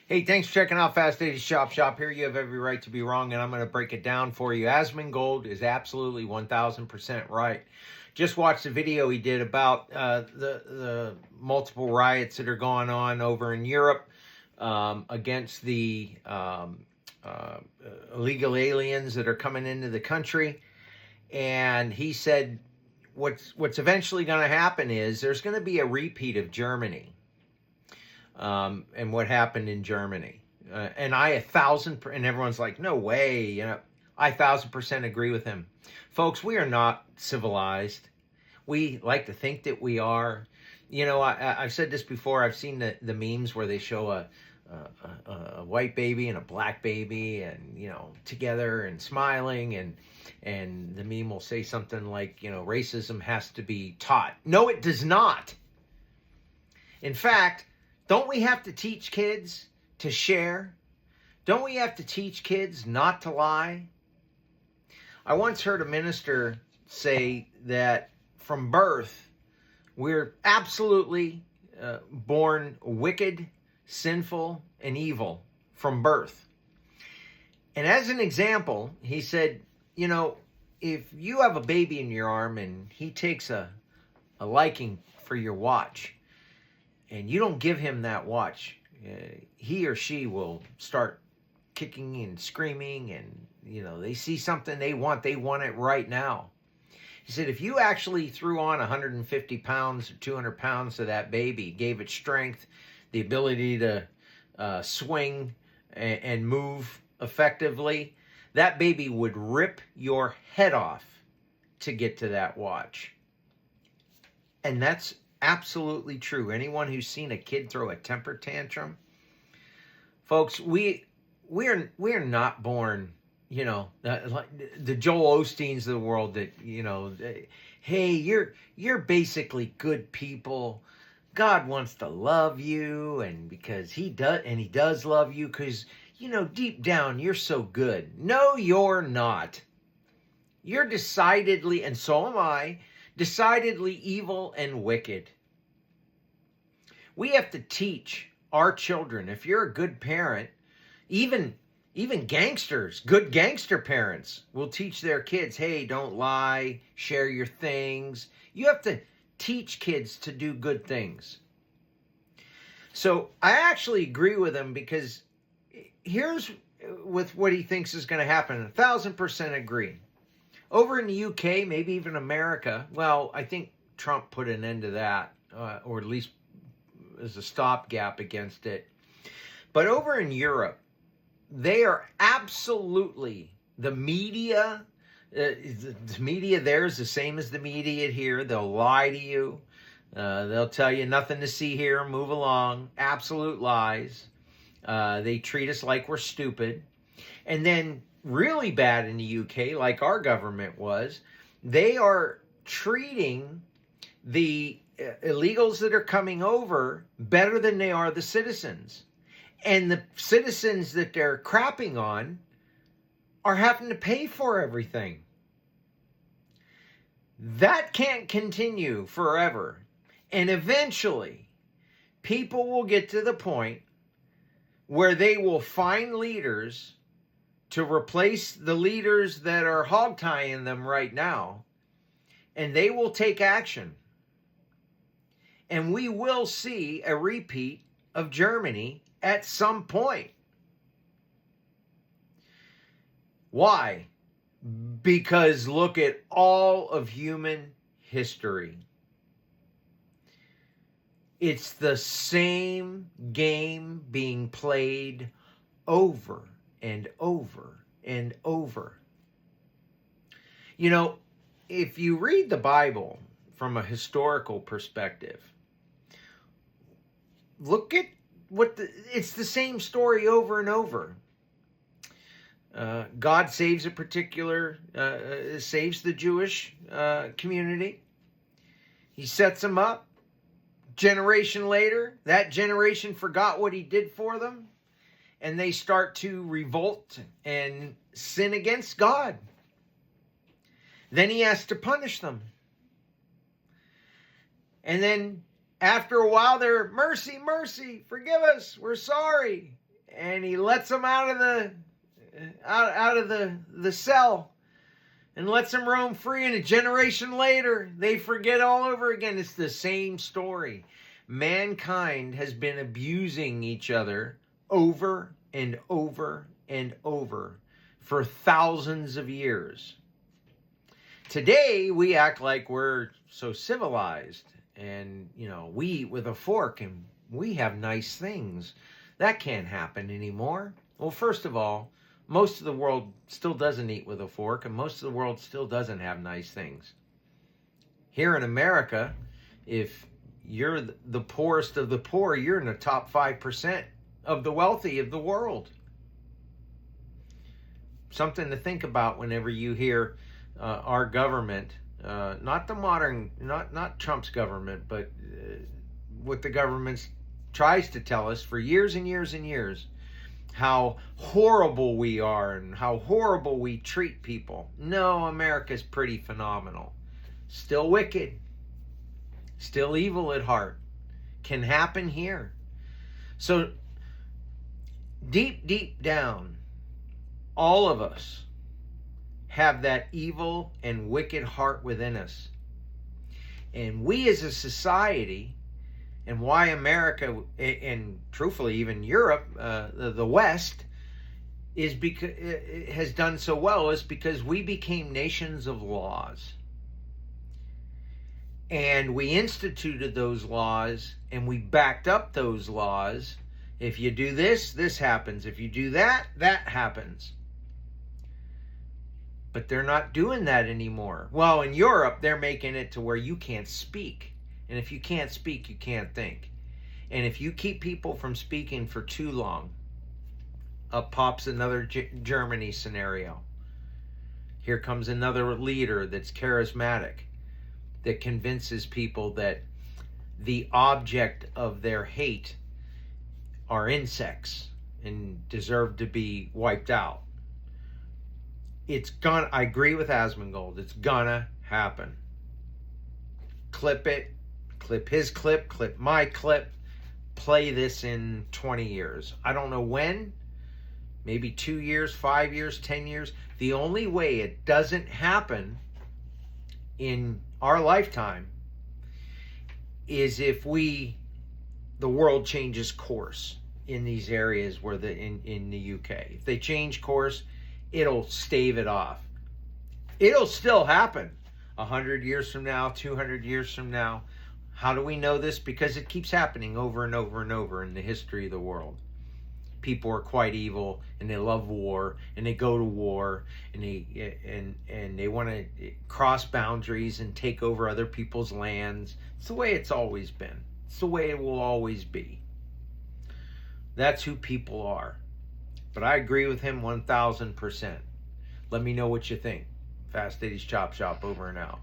Hey, thanks for checking out Fast 80 Shop. Here you have every right to be wrong, and I'm going to break it down for you. Asmongold is absolutely 1,000% right. Just watched the video he did about the multiple riots that are going on over in Europe against the illegal aliens that are coming into the country. And he said what's eventually going to happen is there's going to be a repeat of Germany. And what happened in Germany. And and everyone's like, no way, I 1,000% agree with him. Folks, we are not civilized. We like to think that we are. I've said this before. I've seen the memes where they show a white baby and a black baby and, together and smiling, and the meme will say something like, racism has to be taught. No, it does not. In fact, don't we have to teach kids to share? Don't we have to teach kids not to lie? I once heard a minister say that from birth, we're absolutely born wicked, sinful, and evil from birth. And as an example, he said, if you have a baby in your arm and he takes a liking for your watch, and you don't give him that watch, he or she will start kicking and screaming, and they see something they want it right now. He said if you actually threw on 150 pounds or 200 pounds to that baby, gave it strength, the ability to swing and move effectively, that baby would rip your head off to get to that watch. And that's absolutely true. Anyone who's seen a kid throw a temper tantrum, folks, we're not born, like the Joel Osteens of the world that, hey, you're basically good people. God wants to love you, and because he does love you because, deep down you're so good. No, you're not. You're decidedly, and so am I, decidedly evil and wicked. We have to teach our children. If you're a good parent, even gangsters, good gangster parents will teach their kids, hey, don't lie, share your things. You have to teach kids to do good things. So I actually agree with him, because here's with what he thinks is going to happen. 1,000% agree. Over in the UK, maybe even America, well, I think Trump put an end to that, or at least as a stopgap against it. But over in Europe, they are absolutely, the media there is the same as the media here. They'll lie to you. They'll tell you nothing to see here, move along. Absolute lies. They treat us like we're stupid. And then really bad in the UK, like our government was, they are treating the illegals that are coming over better than they are the citizens. And the citizens that they're crapping on are having to pay for everything. That can't continue forever. And eventually, people will get to the point where they will find leaders to replace the leaders that are hog-tying them right now, and they will take action. And we will see a repeat of Germany at some point. Why? Because look at all of human history. It's the same game being played over and over and over. If you read the Bible from a historical perspective, look at it's the same story over and over. God saves saves the Jewish community. He sets them up. Generation later, that generation forgot what he did for them, and they start to revolt and sin against God. Then he has to punish them. And then after a while, they're, mercy, mercy, forgive us, we're sorry. and he lets them out of the cell and lets them roam free, and a generation later they forget all over again. It's the same story. Mankind has been abusing each other over and over and over for thousands of years. Today we act like we're so civilized, and we eat with a fork and we have nice things. That can't happen anymore. Well, first of all, most of the world still doesn't eat with a fork, and most of the world still doesn't have nice things. Here in America, if you're the poorest of the poor, you're in the top 5% of the wealthy of the world. Something to think about whenever you hear our government, not the modern, not Trump's government, but what the government tries to tell us for years and years and years, how horrible we are and how horrible we treat people. No, America's pretty phenomenal. Still wicked, still evil at heart. Can happen here. So deep, deep down, all of us have that evil and wicked heart within us. And we as a society, and why America, and truthfully even Europe, the West, has done so well, is because we became nations of laws. And we instituted those laws, and we backed up those laws. If you do this, this happens. If you do that, that happens. But they're not doing that anymore. Well, in Europe, they're making it to where you can't speak. And if you can't speak, you can't think. And if you keep people from speaking for too long, up pops another Germany scenario. Here comes another leader that's charismatic, that convinces people that the object of their hate are insects and deserve to be wiped out. I agree with Asmongold. It's gonna happen. Clip it, clip his clip, clip my clip, play this in 20 years. I don't know when, maybe 2 years, 5 years, 10 years. The only way it doesn't happen in our lifetime is if the world changes course in these areas where in the UK. If they change course, it'll stave it off. It'll still happen 100 years from now, 200 years from now. How do we know this? Because it keeps happening over and over and over in the history of the world. People are quite evil, and they love war, and they go to war, and they want to cross boundaries and take over other people's lands. It's the way it's always been. It's the way it will always be. That's who people are. But I agree with him 1,000%. Let me know what you think. Fast Eddie's Chop Shop, over and out.